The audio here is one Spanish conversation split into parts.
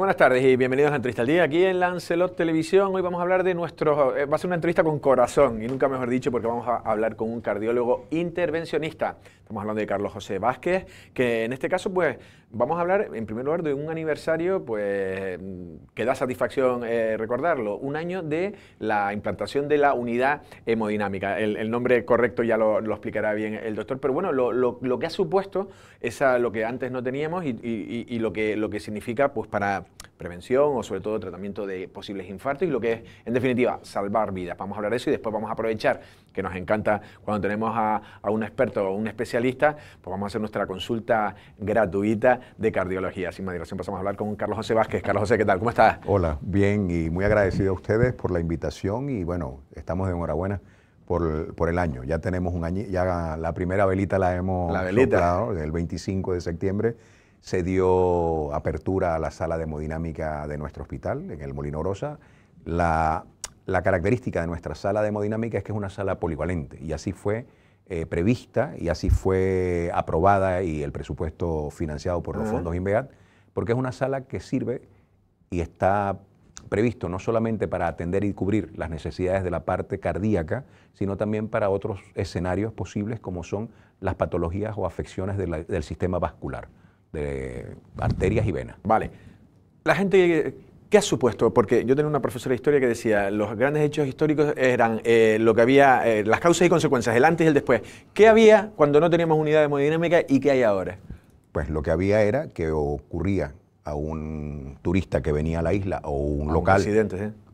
buenas tardes y bienvenidos a Entrevista al Día aquí en Lancelot Televisión. Hoy vamos a hablar de va a ser una entrevista con corazón y nunca mejor dicho porque vamos a hablar con un cardiólogo intervencionista. Estamos hablando de Carlos José Vázquez, que en este caso pues vamos a hablar en primer lugar de un aniversario pues que da satisfacción recordarlo, un año de la implantación de la unidad hemodinámica. El nombre correcto ya lo explicará bien el doctor, pero bueno, lo que ha supuesto es lo que antes no teníamos y lo que significa pues para prevención o sobre todo tratamiento de posibles infartos y lo que es, en definitiva, salvar vidas. Vamos a hablar de eso y después vamos a aprovechar que nos encanta cuando tenemos a un experto o un especialista, pues vamos a hacer nuestra consulta gratuita de cardiología. Sin más dilación pasamos a hablar con Carlos José Vázquez. Carlos José, ¿qué tal? ¿Cómo estás? Hola, bien y muy agradecido a ustedes por la invitación y bueno, estamos de enhorabuena por el año. Ya tenemos un año, ya la primera velita la hemos soplado, el 25 de septiembre. Se dio apertura a la sala de hemodinámica de nuestro hospital, en el Molino Rosa. La característica de nuestra sala de hemodinámica es que es una sala polivalente y así fue prevista y así fue aprobada y el presupuesto financiado por los fondos INVEAD, porque es una sala que sirve y está previsto no solamente para atender y cubrir las necesidades de la parte cardíaca, sino también para otros escenarios posibles como son las patologías o afecciones del sistema vascular, de arterias y venas. Vale. La gente, ¿qué ha supuesto? Porque yo tenía una profesora de historia que decía, los grandes hechos históricos eran lo que había, las causas y consecuencias, el antes y el después. ¿Qué había cuando no teníamos unidad hemodinámica y qué hay ahora? Pues lo que había era que ocurría a un turista que venía a la isla o un local,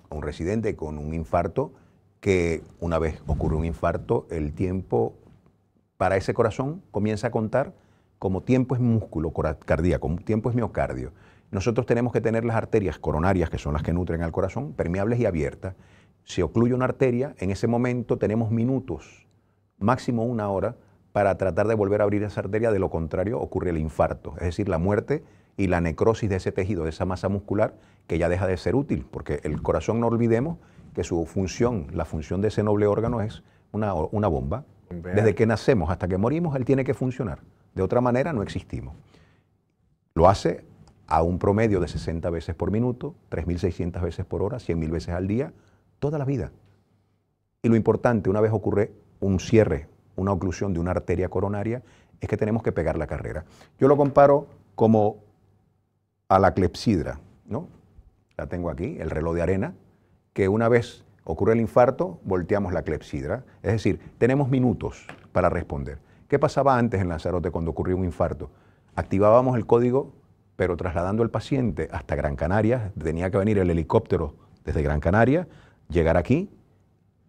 a un residente con un infarto, que una vez ocurre un infarto, el tiempo para ese corazón comienza a contar como tiempo es músculo cardíaco, como tiempo es miocardio. Nosotros tenemos que tener las arterias coronarias, que son las que nutren al corazón, permeables y abiertas. Si ocluye una arteria, en ese momento tenemos minutos, máximo una hora, para tratar de volver a abrir esa arteria, de lo contrario ocurre el infarto, es decir, la muerte y la necrosis de ese tejido, de esa masa muscular, que ya deja de ser útil, porque el corazón, no olvidemos que su función, la función de ese noble órgano es una bomba. Desde que nacemos hasta que morimos, él tiene que funcionar. De otra manera no existimos. Lo hace a un promedio de 60 veces por minuto, 3.600 veces por hora, 100.000 veces al día, toda la vida. Y lo importante, una vez ocurre un cierre, una oclusión de una arteria coronaria, es que tenemos que pegar la carrera. Yo lo comparo como a la clepsidra, ¿no? La tengo aquí, el reloj de arena, que una vez ocurre el infarto, volteamos la clepsidra. Es decir, tenemos minutos para responder. ¿Qué pasaba antes en Lanzarote cuando ocurrió un infarto? Activábamos el código, pero trasladando al paciente hasta Gran Canaria, tenía que venir el helicóptero desde Gran Canaria, llegar aquí,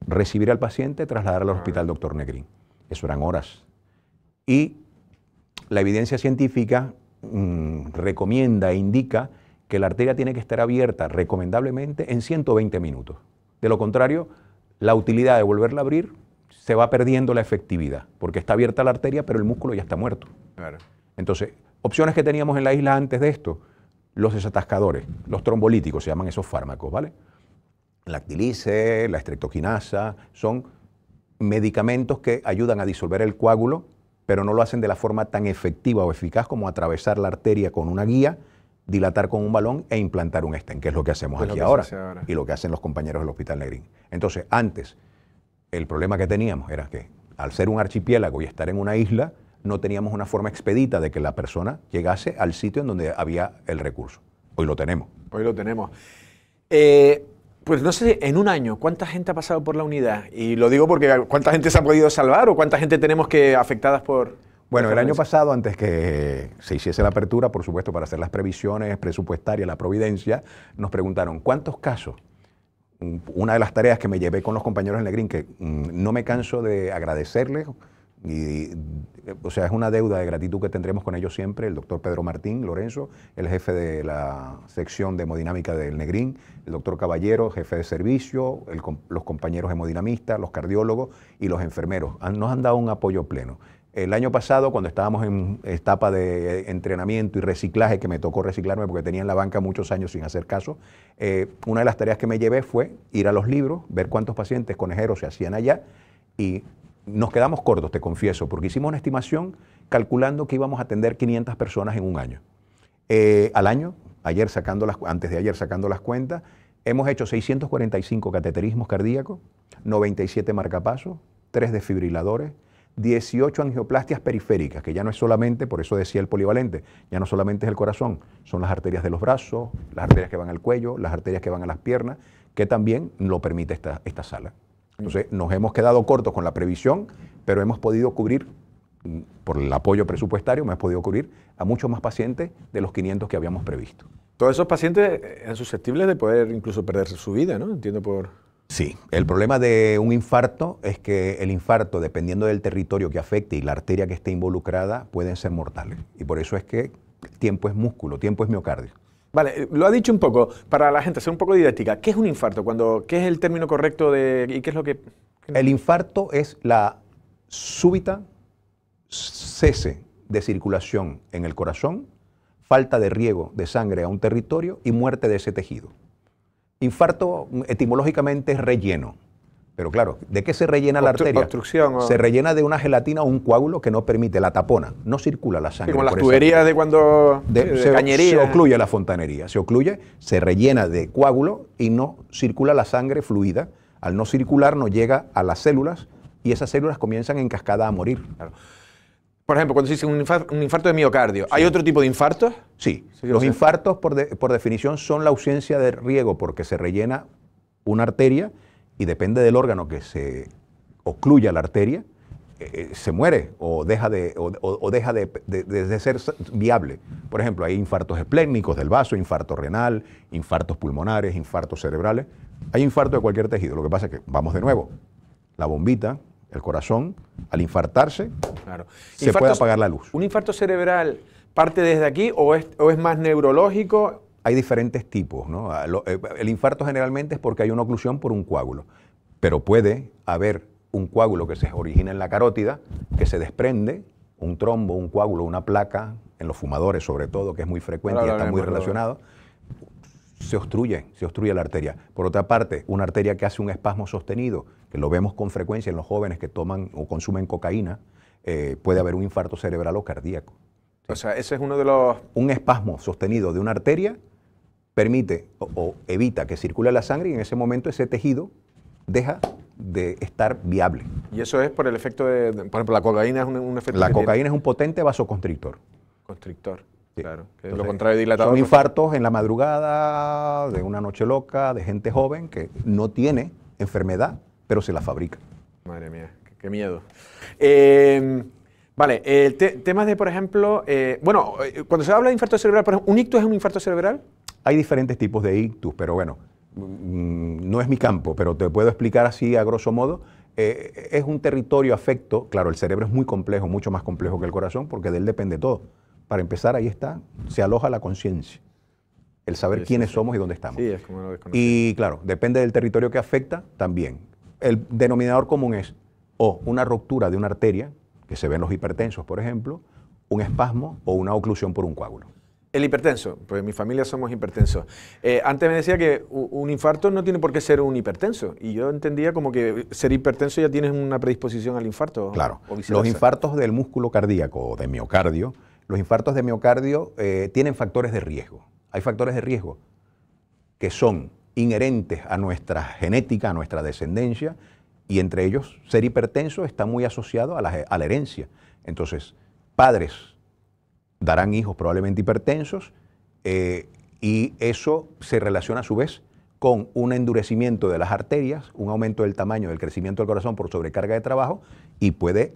recibir al paciente, trasladar al hospital Dr. Negrín. Eso eran horas. Y la evidencia científica recomienda e indica que la arteria tiene que estar abierta recomendablemente en 120 minutos. De lo contrario, la utilidad de volverla a abrir se va perdiendo la efectividad, porque está abierta la arteria, pero el músculo ya está muerto. Claro. Entonces, opciones que teníamos en la isla antes de esto, los desatascadores, los trombolíticos, se llaman esos fármacos, ¿vale? La actilice, la estreptoquinasa, son medicamentos que ayudan a disolver el coágulo, pero no lo hacen de la forma tan efectiva o eficaz como atravesar la arteria con una guía, dilatar con un balón e implantar un stent, que es lo que hacemos aquí ahora y lo que hacen los compañeros del Hospital Negrín. Entonces, antes, el problema que teníamos era que al ser un archipiélago y estar en una isla, no teníamos una forma expedita de que la persona llegase al sitio en donde había el recurso. Hoy lo tenemos. Hoy lo tenemos. Pues no sé, en un año, ¿cuánta gente ha pasado por la unidad? Y lo digo porque ¿cuánta gente se ha podido salvar o cuánta gente tenemos que afectadas por...? Bueno, el año pasado, antes que se hiciese la apertura, por supuesto, para hacer las previsiones presupuestarias, la providencia, nos preguntaron, ¿cuántos casos? Una de las tareas que me llevé con los compañeros del Negrín, que no me canso de agradecerles, o sea, es una deuda de gratitud que tendremos con ellos siempre, el doctor Pedro Martín Lorenzo, el jefe de la sección de hemodinámica del Negrín, el doctor Caballero, jefe de servicio, los compañeros hemodinamistas, los cardiólogos y los enfermeros. Nos han dado un apoyo pleno. El año pasado, cuando estábamos en etapa de entrenamiento y reciclaje, que me tocó reciclarme porque tenía en la banca muchos años sin hacer caso, una de las tareas que me llevé fue ir a los libros, ver cuántos pacientes conejeros se hacían allá y nos quedamos cortos, te confieso, porque hicimos una estimación calculando que íbamos a atender 500 personas en un año. Al año antes de ayer sacando las cuentas, hemos hecho 645 cateterismos cardíacos, 97 marcapasos, 3 desfibriladores, 18 angioplastias periféricas, que ya no es solamente, por eso decía el polivalente, ya no solamente es el corazón, son las arterias de los brazos, las arterias que van al cuello, las arterias que van a las piernas, que también lo permite esta sala. Entonces, nos hemos quedado cortos con la previsión, pero hemos podido cubrir, por el apoyo presupuestario, hemos podido cubrir a muchos más pacientes de los 500 que habíamos previsto. Todos esos pacientes eran susceptibles de poder incluso perder su vida, ¿no? Entiendo por... Sí, el problema de un infarto es que el infarto, dependiendo del territorio que afecte y la arteria que esté involucrada, pueden ser mortales. Y por eso es que tiempo es músculo, tiempo es miocardio. Vale, lo ha dicho un poco, para la gente, ser un poco didáctica. ¿Qué es un infarto? ¿Qué es el término correcto y qué es lo que...? El infarto es la súbita cese de circulación en el corazón, falta de riego de sangre a un territorio y muerte de ese tejido. Infarto etimológicamente es relleno, pero claro, ¿de qué se rellena la arteria? Obstrucción. Se rellena de una gelatina o un coágulo que no permite, la tapona, no circula la sangre. Sí, como las tuberías de cuando... de cañería. Se ocluye la fontanería, se ocluye, se rellena de coágulo y no circula la sangre fluida. Al no circular no llega a las células y esas células comienzan en cascada a morir. Claro. Por ejemplo, cuando se dice un infarto de miocardio, sí. ¿Hay otro tipo de infartos? Sí, los infartos por definición son la ausencia de riego porque se rellena una arteria y depende del órgano que se ocluya la arteria, se muere o deja de ser viable. Por ejemplo, hay infartos esplénicos del vaso, infarto renal, infartos pulmonares, infartos cerebrales. Hay infarto de cualquier tejido. Lo que pasa es que, vamos de nuevo, la bombita, el corazón, al infartarse, claro, se puede apagar la luz. ¿Un infarto cerebral parte desde aquí o es más neurológico? Hay diferentes tipos, ¿no? El infarto generalmente es porque hay una oclusión por un coágulo, pero puede haber un coágulo que se origina en la carótida, que se desprende, un trombo, un coágulo, una placa, en los fumadores sobre todo, que es muy frecuente y está muy relacionado, se obstruye la arteria. Por otra parte, una arteria que hace un espasmo sostenido, que lo vemos con frecuencia en los jóvenes que toman o consumen cocaína, puede haber un infarto cerebral o cardíaco. ¿Sí? O sea, ese es uno de los... Un espasmo sostenido de una arteria permite o evita que circule la sangre y en ese momento ese tejido deja de estar viable. Y eso es por el efecto de por ejemplo, la cocaína es un efecto... La cocaína es un potente vasoconstrictor. Constrictor. Sí. Claro, que Entonces, es lo contrario de dilatador. Son infartos en la madrugada, de una noche loca, de gente joven que no tiene enfermedad, pero se la fabrica. Madre mía, qué miedo. Vale, temas de, por ejemplo, cuando se habla de infarto cerebral, por ejemplo, ¿un ictus es un infarto cerebral? Hay diferentes tipos de ictus, pero bueno, no es mi campo, pero te puedo explicar así a grosso modo. Es un territorio afecto, claro, el cerebro es muy complejo, mucho más complejo que el corazón, porque de él depende todo. Para empezar, ahí está, se aloja la conciencia, el saber quiénes somos y dónde estamos. Sí, es como lo desconocido. Y claro, depende del territorio que afecta también. El denominador común es o una ruptura de una arteria, que se ven los hipertensos, por ejemplo, un espasmo o una oclusión por un coágulo. El hipertenso, pues en mi familia somos hipertensos. Antes me decía que un infarto no tiene por qué ser un hipertenso, y yo entendía como que ser hipertenso ya tienes una predisposición al infarto. Claro, o los infartos del músculo cardíaco o de miocardio, los infartos de miocardio tienen factores de riesgo. Hay factores de riesgo que son inherentes a nuestra genética, a nuestra descendencia, y entre ellos ser hipertenso está muy asociado a la herencia. Entonces, padres darán hijos probablemente hipertensos y eso se relaciona a su vez con un endurecimiento de las arterias, un aumento del tamaño del crecimiento del corazón por sobrecarga de trabajo y puede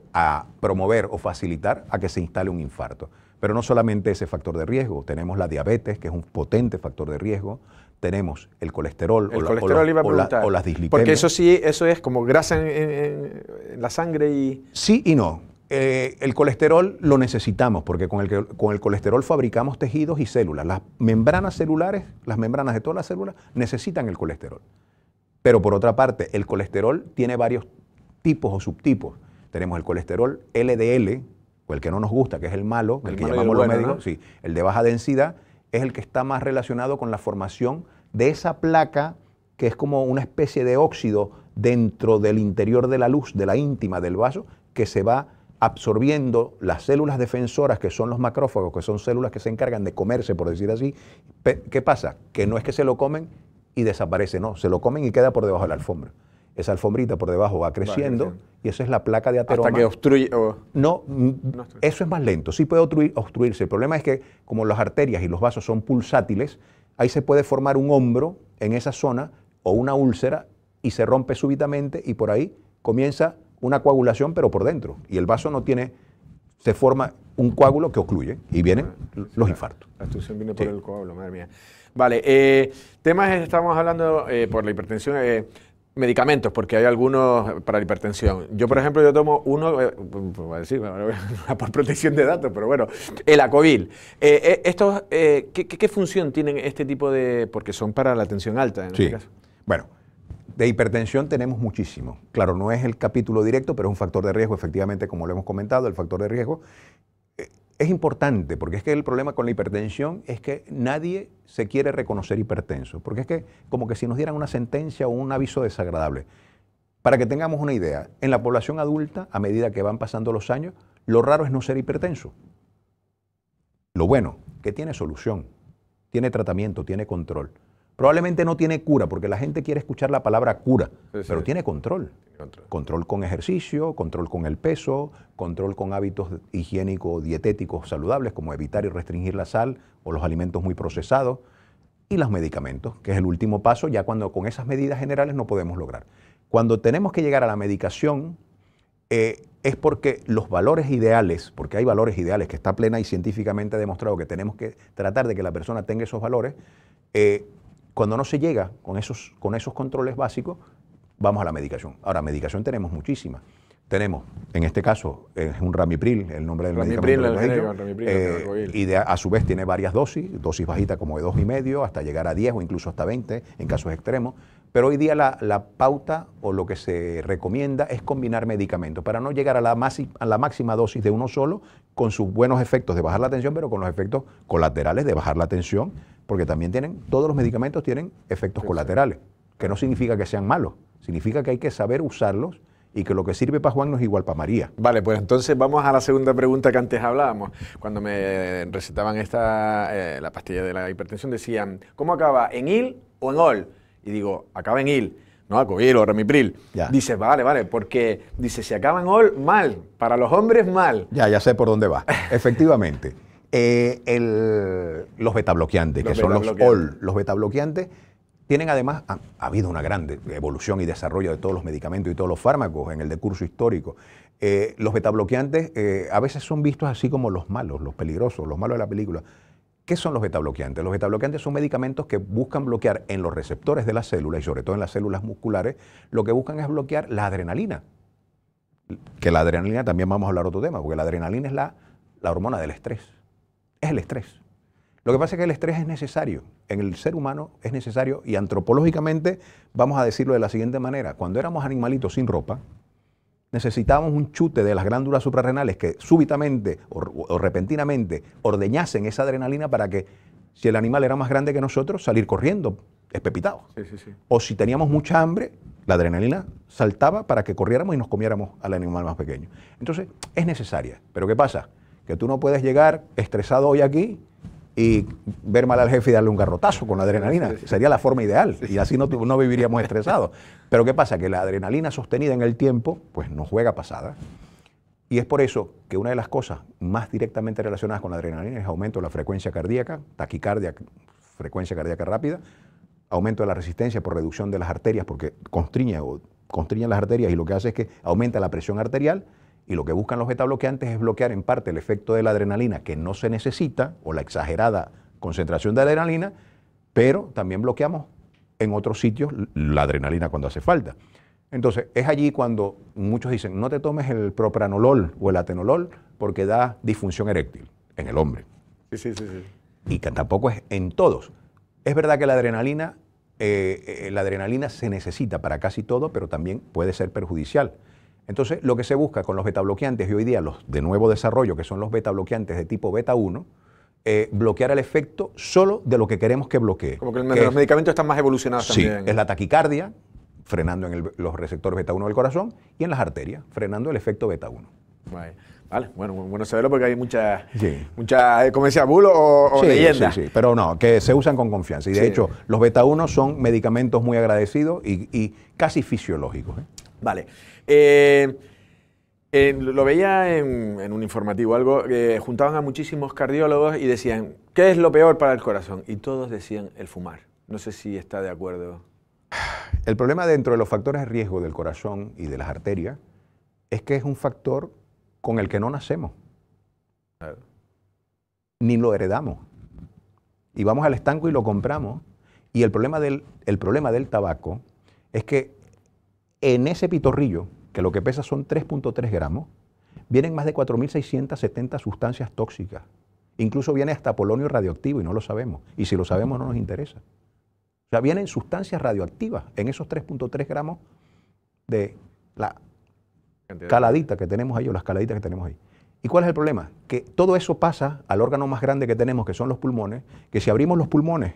promover o facilitar a que se instale un infarto. Pero no solamente ese factor de riesgo, tenemos la diabetes, que es un potente factor de riesgo, tenemos el colesterol, o las dislipemias. Porque eso sí, eso es como grasa en la sangre y... Sí y no. El colesterol lo necesitamos porque con el colesterol fabricamos tejidos y células. Las membranas celulares, las membranas de todas las células necesitan el colesterol. Pero por otra parte, el colesterol tiene varios tipos o subtipos. Tenemos el colesterol LDL, o el que no nos gusta, que es el malo, el que llamamos los médicos, ¿no? Sí, el de baja densidad, es el que está más relacionado con la formación de esa placa que es como una especie de óxido dentro del interior de la luz, de la íntima del vaso, que se va absorbiendo las células defensoras, que son los macrófagos, que son células que se encargan de comerse, por decir así. ¿Qué pasa? Que no es que se lo comen y desaparece, no, se lo comen y queda por debajo de la alfombra. Esa alfombrita por debajo va creciendo y esa es la placa de ateroma. Hasta que obstruye. No, eso es más lento, sí puede obstruirse. El problema es que como las arterias y los vasos son pulsátiles, ahí se puede formar un hombro en esa zona o una úlcera y se rompe súbitamente y por ahí comienza una coagulación, pero por dentro. Y el vaso no tiene, se forma un coágulo que ocluye y vienen los infartos. La obstrucción viene por el coágulo, madre mía. Vale, temas, estamos hablando por la hipertensión, medicamentos, porque hay algunos para la hipertensión. Yo, por ejemplo, yo tomo uno, voy a decir, por protección de datos, pero bueno, el Acovil. Estos, ¿qué función tienen este tipo de...? Porque son para la tensión alta, en este caso. Bueno, de hipertensión tenemos muchísimo. Claro, no es el capítulo directo, pero es un factor de riesgo, efectivamente, como lo hemos comentado, el factor de riesgo es importante, porque es que el problema con la hipertensión es que nadie se quiere reconocer hipertenso, porque es que como que si nos dieran una sentencia o un aviso desagradable. Para que tengamos una idea, en la población adulta, a medida que van pasando los años, lo raro es no ser hipertenso. Lo bueno, que tiene solución, tiene tratamiento, tiene control. Probablemente no tiene cura, porque la gente quiere escuchar la palabra cura, pero tiene control. Control con ejercicio, control con el peso, control con hábitos higiénicos, dietéticos saludables, como evitar y restringir la sal o los alimentos muy procesados, y los medicamentos, que es el último paso, ya cuando con esas medidas generales no podemos lograr. Cuando tenemos que llegar a la medicación, es porque los valores ideales, porque hay valores ideales que está plena y científicamente demostrado que tenemos que tratar de que la persona tenga esos valores, cuando no se llega con esos controles básicos, vamos a la medicación. Ahora, medicación tenemos muchísimas. Tenemos, en este caso, es un Ramipril, el nombre del medicamento. Y a su vez tiene varias dosis bajitas como de 2,5 hasta llegar a 10 o incluso hasta 20 en casos extremos. Pero hoy día la pauta o lo que se recomienda es combinar medicamentos para no llegar a la máxima dosis de uno solo con sus buenos efectos de bajar la tensión, pero con los efectos colaterales de bajar la tensión, porque también todos los medicamentos tienen efectos colaterales, que no significa que sean malos, significa que hay que saber usarlos y que lo que sirve para Juan no es igual para María. Vale, pues entonces vamos a la segunda pregunta que antes hablábamos. Cuando me recetaban la pastilla de la hipertensión decían, ¿cómo acaba? ¿En IL o en OL? Y digo, acaba en IL, no Acovil o Ramipril. Dice, vale, porque dice, si acaba en OL, mal, para los hombres, mal. Ya sé por dónde va. Efectivamente, los betabloqueantes, que son los OL, los betabloqueantes, tienen además, ha habido una gran evolución y desarrollo de todos los medicamentos y todos los fármacos en el decurso histórico. Los betabloqueantes a veces son vistos así como los malos, los peligrosos, los malos de la película. ¿Qué son los betabloqueantes? Los betabloqueantes son medicamentos que buscan bloquear en los receptores de las células y sobre todo en las células musculares, lo que buscan es bloquear la adrenalina. Que la adrenalina también vamos a hablar otro tema, porque la adrenalina es la hormona del estrés. Es el estrés. Lo que pasa es que el estrés es necesario, en el ser humano es necesario y antropológicamente vamos a decirlo de la siguiente manera. Cuando éramos animalitos sin ropa, necesitábamos un chute de las glándulas suprarrenales que súbitamente o repentinamente ordeñasen esa adrenalina para que, si el animal era más grande que nosotros, salir corriendo, espepitados. Sí. O si teníamos mucha hambre, la adrenalina saltaba para que corriéramos y nos comiéramos al animal más pequeño. Entonces, es necesaria. Pero ¿qué pasa? Que tú no puedes llegar estresado hoy aquí y ver mal al jefe y darle un garrotazo con la adrenalina. Sería la forma ideal y así no viviríamos estresados. Pero ¿qué pasa? Que la adrenalina sostenida en el tiempo pues nos juega pasada. Y es por eso que una de las cosas más directamente relacionadas con la adrenalina es aumento de la frecuencia cardíaca, taquicardia, frecuencia cardíaca rápida, aumento de la resistencia por reducción de las arterias porque constriñen las arterias y lo que hace es que aumenta la presión arterial. Y lo que buscan los betabloqueantes es bloquear en parte el efecto de la adrenalina que no se necesita o la exagerada concentración de adrenalina, pero también bloqueamos en otros sitios la adrenalina cuando hace falta. Entonces, es allí cuando muchos dicen, no te tomes el propranolol o el atenolol porque da disfunción eréctil en el hombre. Sí. Y que tampoco es en todos. Es verdad que la adrenalina se necesita para casi todo, pero también puede ser perjudicial. Entonces, lo que se busca con los betabloqueantes y hoy día los de nuevo desarrollo, que son los betabloqueantes de tipo beta 1, bloquear el efecto solo de lo que queremos que bloquee. Como que los medicamentos están más evolucionados también. Sí, es la taquicardia, frenando en los receptores beta 1 del corazón, y en las arterias, frenando el efecto beta 1. Vale, bueno saberlo porque hay mucha, como decía, bulo o leyenda. Sí, pero no, que se usan con confianza. Y de hecho, los beta-1 son medicamentos muy agradecidos y casi fisiológicos. Vale. Lo veía en un informativo, algo, juntaban a muchísimos cardiólogos y decían, ¿qué es lo peor para el corazón? Y todos decían el fumar. No sé si está de acuerdo. El problema dentro de los factores de riesgo del corazón y de las arterias es que es un factor con el que no nacemos, ni lo heredamos. Y vamos al estanco y lo compramos. Y el problema del tabaco es que en ese pitorrillo, que lo que pesa son 3.3 gramos, vienen más de 4.670 sustancias tóxicas. Incluso viene hasta polonio radioactivo y no lo sabemos. Y si lo sabemos no nos interesa. O sea, vienen sustancias radioactivas en esos 3.3 gramos de la caladita que tenemos ahí o las caladitas que tenemos ahí. ¿Y cuál es el problema? Que todo eso pasa al órgano más grande que tenemos, que son los pulmones, que si abrimos los pulmones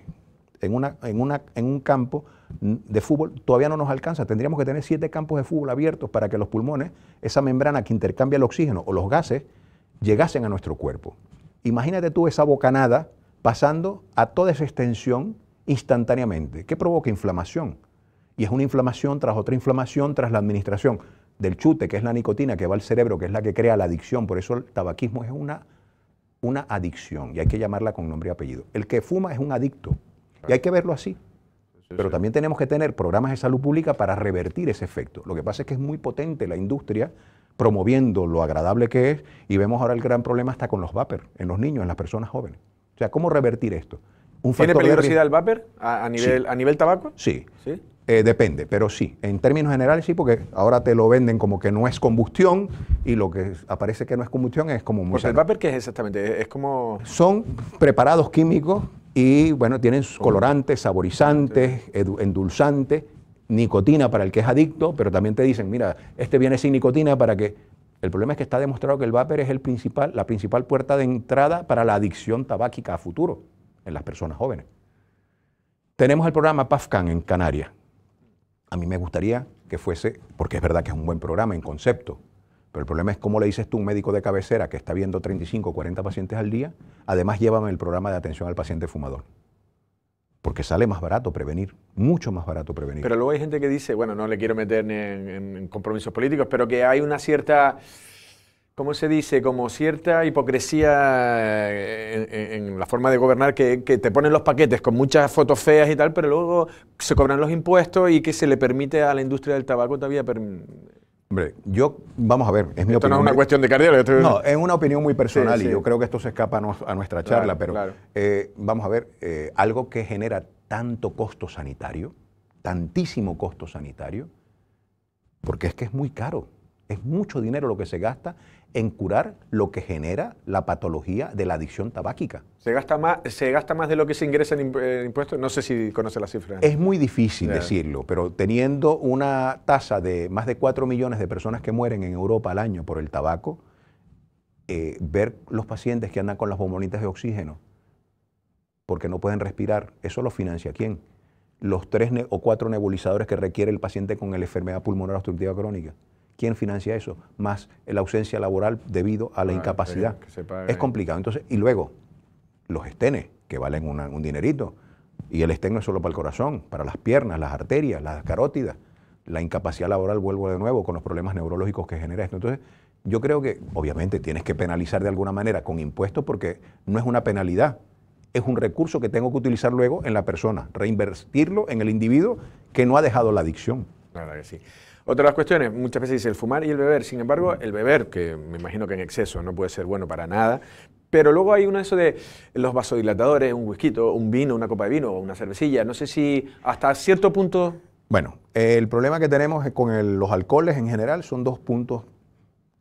en un campo de fútbol, todavía no nos alcanza. Tendríamos que tener 7 campos de fútbol abiertos para que los pulmones, esa membrana que intercambia el oxígeno o los gases, llegasen a nuestro cuerpo. Imagínate tú esa bocanada pasando a toda esa extensión instantáneamente. ¿Qué provoca? Inflamación. Y es una inflamación tras otra inflamación tras la administración del chute, que es la nicotina que va al cerebro, que es la que crea la adicción. Por eso el tabaquismo es una adicción y hay que llamarla con nombre y apellido. El que fuma es un adicto y hay que verlo así. Pero también tenemos que tener programas de salud pública para revertir ese efecto. Lo que pasa es que es muy potente la industria promoviendo lo agradable que es y vemos ahora el gran problema está con los vapers, en los niños, en las personas jóvenes. O sea, ¿cómo revertir esto? ¿Tiene peligrosidad el vapor a nivel tabaco? Sí. Depende, pero sí. En términos generales sí, porque ahora te lo venden como que no es combustión y lo que aparece que no es combustión es como muy Porque el vapor, ¿qué es exactamente? Es como... Son preparados químicos y, bueno, tienen colorantes, saborizantes, endulzantes, nicotina para el que es adicto, pero también te dicen, mira, este viene sin nicotina para que... El problema es que está demostrado que el vapor es la principal puerta de entrada para la adicción tabáquica a futuro en las personas jóvenes. Tenemos el programa PAFCAN en Canarias. A mí me gustaría que fuese, porque es verdad que es un buen programa en concepto, pero el problema es cómo le dices tú a un médico de cabecera que está viendo 35 o 40 pacientes al día, además llévame el programa de atención al paciente fumador. Porque sale más barato prevenir, mucho más barato prevenir. Pero luego hay gente que dice, bueno, no le quiero meter en compromisos políticos, pero que hay una cierta... ¿Cómo se dice? Como cierta hipocresía en la forma de gobernar, que te ponen los paquetes con muchas fotos feas y tal, pero luego se cobran los impuestos y que se le permite a la industria del tabaco todavía... Hombre, vamos a ver, es mi opinión. Esto no es una cuestión de cardiólogo. No, es una opinión muy personal y yo creo que esto se escapa a nuestra charla, pero vamos a ver, algo que genera tanto costo sanitario, tantísimo costo sanitario, porque es que es muy caro. Es mucho dinero lo que se gasta en curar lo que genera la patología de la adicción tabáquica. ¿Se gasta más de lo que se ingresa en impuestos? No sé si conoce la cifra. Es muy difícil decirlo, pero teniendo una tasa de más de 4 millones de personas que mueren en Europa al año por el tabaco, ver los pacientes que andan con las bombonitas de oxígeno porque no pueden respirar, ¿eso lo financia quién? Los 3 o 4 nebulizadores que requiere el paciente con la enfermedad pulmonar obstructiva crónica. ¿Quién financia eso? Más la ausencia laboral debido a la incapacidad. Es complicado. Entonces, y luego, los estenes, que valen un dinerito. Y el estén no es solo para el corazón, para las piernas, las arterias, las carótidas. La incapacidad laboral, vuelvo de nuevo, con los problemas neurológicos que genera esto. Entonces, yo creo que, obviamente, tienes que penalizar de alguna manera con impuestos porque no es una penalidad. Es un recurso que tengo que utilizar luego en la persona, reinvertirlo en el individuo que no ha dejado la adicción. La verdad que sí. Otra de las cuestiones, muchas veces dice el fumar y el beber. Sin embargo, el beber, que me imagino que en exceso no puede ser bueno para nada, pero luego hay uno de eso de los vasodilatadores, un whisky, un vino, una copa de vino o una cervecilla. No sé si hasta cierto punto... Bueno, el problema que tenemos con los alcoholes en general son 2 puntos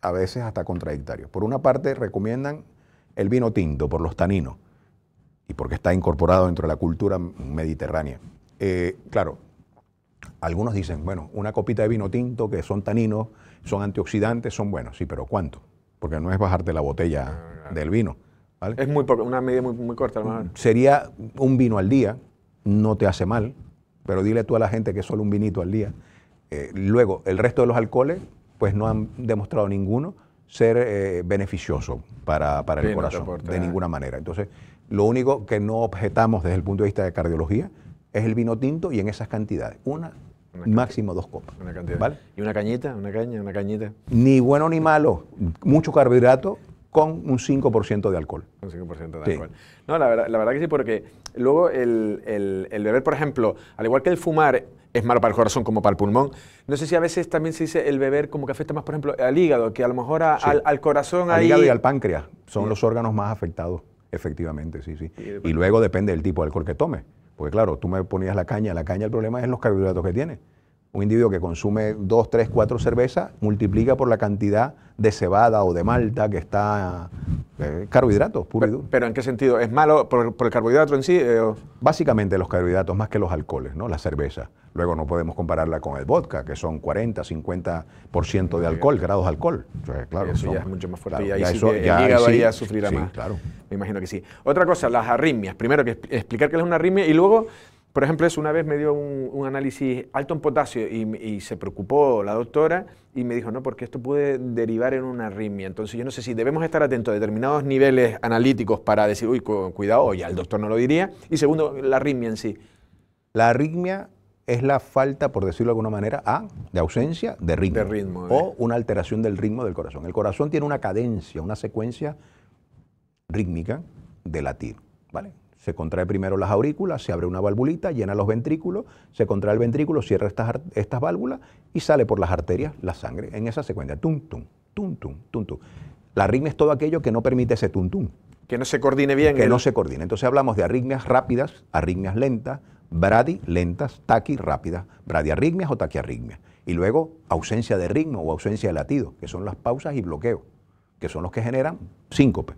a veces hasta contradictorios. Por una parte, recomiendan el vino tinto por los taninos y porque está incorporado dentro de la cultura mediterránea. Claro, algunos dicen, bueno, una copita de vino tinto que son taninos, son antioxidantes, son buenos. Sí, pero ¿cuánto? Porque no es bajarte la botella del vino, ¿vale? Es muy poco, una medida muy corta. Sería un vino al día, no te hace mal, pero dile tú a la gente que es solo un vinito al día. Luego, el resto de los alcoholes, pues no han demostrado ninguno ser beneficioso para el corazón, de ninguna manera. Entonces, lo único que no objetamos desde el punto de vista de cardiología es el vino tinto y en esas cantidades. Máximo 2 copas. Una cantidad. ¿Vale? ¿Y una cañita? Una cañita. Ni bueno ni malo. Mucho carbohidrato con un 5% de alcohol. Un 5% de alcohol. No, la verdad que sí, porque luego el beber, por ejemplo, al igual que el fumar es malo para el corazón como para el pulmón, no sé si a veces también se dice el beber como que afecta más, por ejemplo, al hígado, que a lo mejor al corazón al ahí... hígado y al páncreas son los órganos más afectados, efectivamente, sí. Y luego depende del tipo de alcohol que tomes. Porque claro, tú me ponías la caña el problema es los carbohidratos que tiene. Un individuo que consume 2, 3, 4 cervezas multiplica por la cantidad de cebada o de malta que está carbohidratos, puro y duro. ¿Pero en qué sentido? ¿Es malo por el carbohidrato en sí? Básicamente los carbohidratos más que los alcoholes, ¿no? La cerveza. Luego no podemos compararla con el vodka, que son 40, 50% de alcohol, grados de alcohol. Entonces, claro, eso ya es mucho más fuerte. Claro, y ahí sí que el hígado ahí sufrirá más. Claro. Me imagino que sí. Otra cosa, las arritmias. Primero que explicar qué es una arritmia y luego... Por ejemplo, una vez me dio un análisis alto en potasio y se preocupó la doctora y me dijo, no, porque esto puede derivar en una arritmia. Entonces yo no sé si debemos estar atentos a determinados niveles analíticos para decir, uy, cuidado, o ya el doctor no lo diría. Y segundo, la arritmia en sí. La arritmia es la falta, por decirlo de alguna manera, de ausencia de ritmo. De ritmo. O una alteración del ritmo del corazón. El corazón tiene una cadencia, una secuencia rítmica de latir, ¿vale? Se contrae primero las aurículas, se abre una valvulita, llena los ventrículos, se contrae el ventrículo, cierra estas válvulas y sale por las arterias la sangre en esa secuencia. Tum, tum, tum, tum, tum, tum. La arritmia es todo aquello que no permite ese tum, tum. Que no se coordine bien. Que no se coordine. Entonces hablamos de arritmias rápidas, arritmias lentas, bradi, lentas, taqui, rápidas, bradiarritmias o taquiarritmias. Y luego ausencia de ritmo o ausencia de latido, que son las pausas y bloqueos, que son los que generan síncope.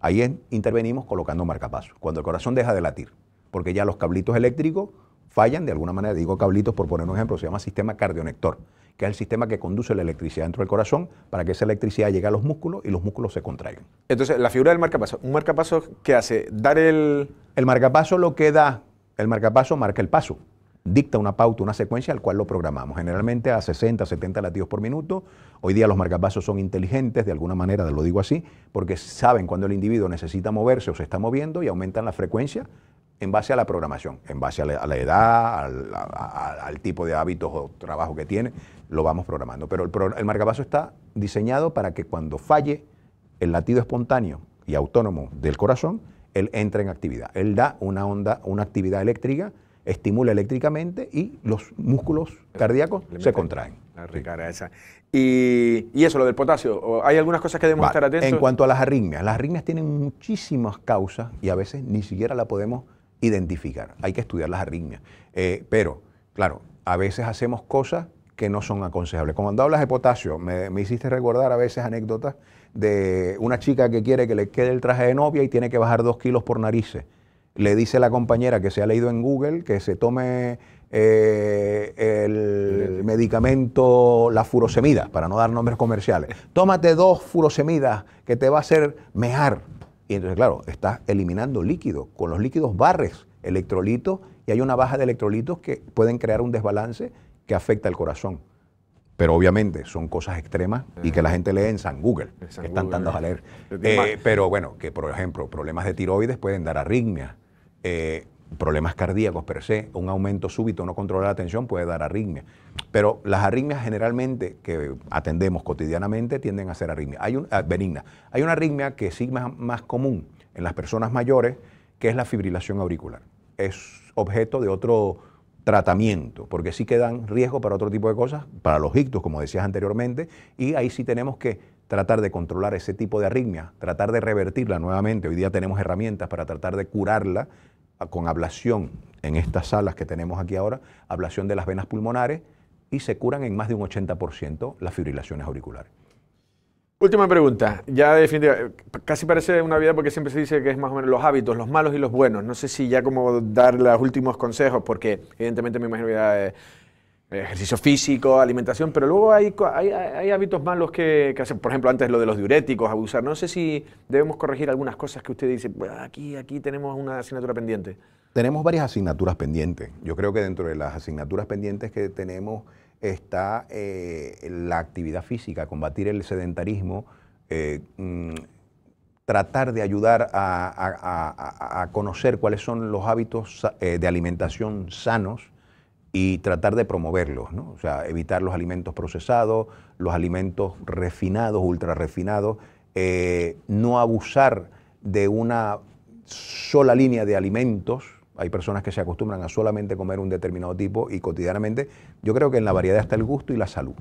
Ahí intervenimos colocando marcapasos, cuando el corazón deja de latir, porque ya los cablitos eléctricos fallan de alguna manera. Digo cablitos por poner un ejemplo, se llama sistema cardionector, que es el sistema que conduce la electricidad dentro del corazón para que esa electricidad llegue a los músculos y los músculos se contraigan. Entonces, la figura del marcapaso, ¿un marcapaso qué hace? Dar el... El marcapaso lo que da, el marcapaso marca el paso, dicta una pauta, una secuencia al cual lo programamos, generalmente a 60, 70 latidos por minuto. Hoy día los marcapasos son inteligentes, de alguna manera, lo digo así, porque saben cuando el individuo necesita moverse o se está moviendo y aumentan la frecuencia en base a la programación, en base a la edad, al tipo de hábitos o trabajo que tiene, lo vamos programando. Pero el marcapaso está diseñado para que cuando falle el latido espontáneo y autónomo del corazón, él entra en actividad. Él da una onda, una actividad eléctrica, estimula eléctricamente y los músculos cardíacos se contraen. La ricara esa. Y eso, lo del potasio, ¿hay algunas cosas que debemos estar atentos? En cuanto a las arritmias tienen muchísimas causas y a veces ni siquiera la podemos identificar. Hay que estudiar las arritmias. Pero, claro, a veces hacemos cosas que no son aconsejables. Cuando hablas de potasio, me hiciste recordar a veces anécdotas de una chica que quiere que le quede el traje de novia y tiene que bajar 2 kilos por narices. Le dice la compañera que se ha leído en Google que se tome el medicamento, la furosemida, para no dar nombres comerciales. Tómate 2 furosemidas que te va a hacer mejar. Y entonces, claro, estás eliminando líquido. Con los líquidos barres electrolitos y hay una baja de electrolitos que pueden crear un desbalance que afecta al corazón. Pero obviamente son cosas extremas y que la gente lee en San Google, que están dando a leer. Pero bueno, que por ejemplo, problemas de tiroides pueden dar arritmias, problemas cardíacos per se, un aumento súbito no controlar la tensión puede dar arritmias. Pero las arritmias generalmente que atendemos cotidianamente tienden a ser arritmias benignas. Hay una arritmia que sí es más común en las personas mayores, que es la fibrilación auricular. Es objeto de otro tratamiento, porque sí que dan riesgo para otro tipo de cosas, para los ictus, como decías anteriormente, y ahí sí tenemos que tratar de controlar ese tipo de arritmia, tratar de revertirla nuevamente. Hoy día tenemos herramientas para tratar de curarla con ablación en estas salas que tenemos aquí ahora, ablación de las venas pulmonares, y se curan en más de un 80% las fibrilaciones auriculares. Última pregunta, ya definitivamente, casi parece una vida porque siempre se dice que es más o menos los hábitos, los malos y los buenos. No sé si ya como dar los últimos consejos, porque evidentemente me imagino que ejercicio físico, alimentación, pero luego hay hábitos malos que hacen, por ejemplo, antes lo de los diuréticos, abusar. No sé si debemos corregir algunas cosas que usted dice, bueno, aquí tenemos una asignatura pendiente. Tenemos varias asignaturas pendientes. Yo creo que dentro de las asignaturas pendientes que tenemos está la actividad física, combatir el sedentarismo, tratar de ayudar a conocer cuáles son los hábitos de alimentación sanos y tratar de promoverlos, ¿no? O sea, evitar los alimentos procesados, los alimentos refinados, ultra refinados, no abusar de una sola línea de alimentos. Hay personas que se acostumbran a solamente comer un determinado tipo y cotidianamente, yo creo que en la variedad está el gusto y la salud.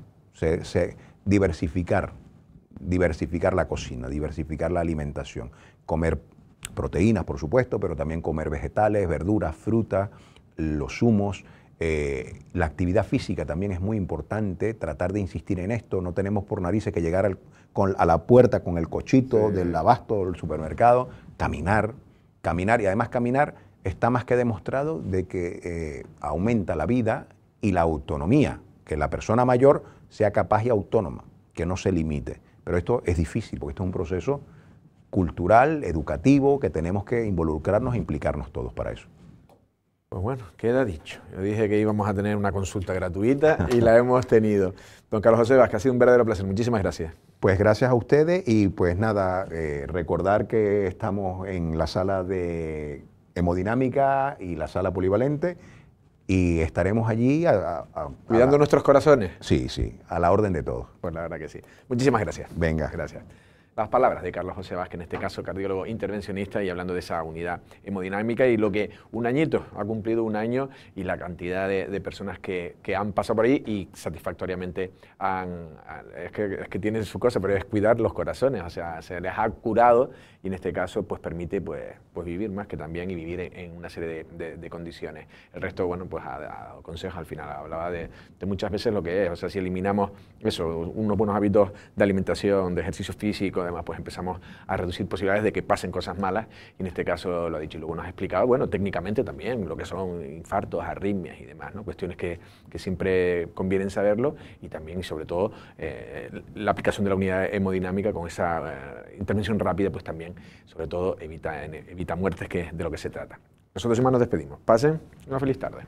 Diversificar la cocina, diversificar la alimentación, comer proteínas, por supuesto, pero también comer vegetales, verduras, frutas, los zumos. La actividad física también es muy importante, tratar de insistir en esto. No tenemos por narices que llegar a la puerta con el cochito del abasto del supermercado. Caminar, y además caminar está más que demostrado de que aumenta la vida y la autonomía, que la persona mayor sea capaz y autónoma, que no se limite. Pero esto es difícil porque esto es un proceso cultural, educativo, que tenemos que involucrarnos e implicarnos todos para eso. Pues bueno, queda dicho. Yo dije que íbamos a tener una consulta gratuita y la hemos tenido. Don Carlos José Vázquez, ha sido un verdadero placer. Muchísimas gracias. Pues gracias a ustedes y pues nada, recordar que estamos en la sala de hemodinámica y la sala polivalente y estaremos allí cuidando nuestros corazones. Sí, a la orden de todos. Pues la verdad que sí. Muchísimas gracias. Venga. Gracias. Las palabras de Carlos José Vázquez, en este caso cardiólogo intervencionista, y hablando de esa unidad hemodinámica y lo que un añito, ha cumplido un año, y la cantidad de personas que han pasado por ahí y satisfactoriamente es que tienen su cosa, pero es cuidar los corazones, o sea, se les ha curado y en este caso pues permite pues vivir más que también y vivir en una serie de condiciones. El resto, bueno, pues ha dado consejos al final, hablaba de muchas veces lo que es, o sea, si eliminamos eso, unos buenos hábitos de alimentación, de ejercicio físico, además pues empezamos a reducir posibilidades de que pasen cosas malas y en este caso lo ha dicho y luego nos ha explicado, bueno, técnicamente también lo que son infartos, arritmias y demás, ¿no? Cuestiones que siempre convienen saberlo y también y sobre todo la aplicación de la unidad hemodinámica con esa intervención rápida pues también sobre todo evita muertes, que es de lo que se trata. Nosotros, sin más, nos despedimos. Pasen una feliz tarde.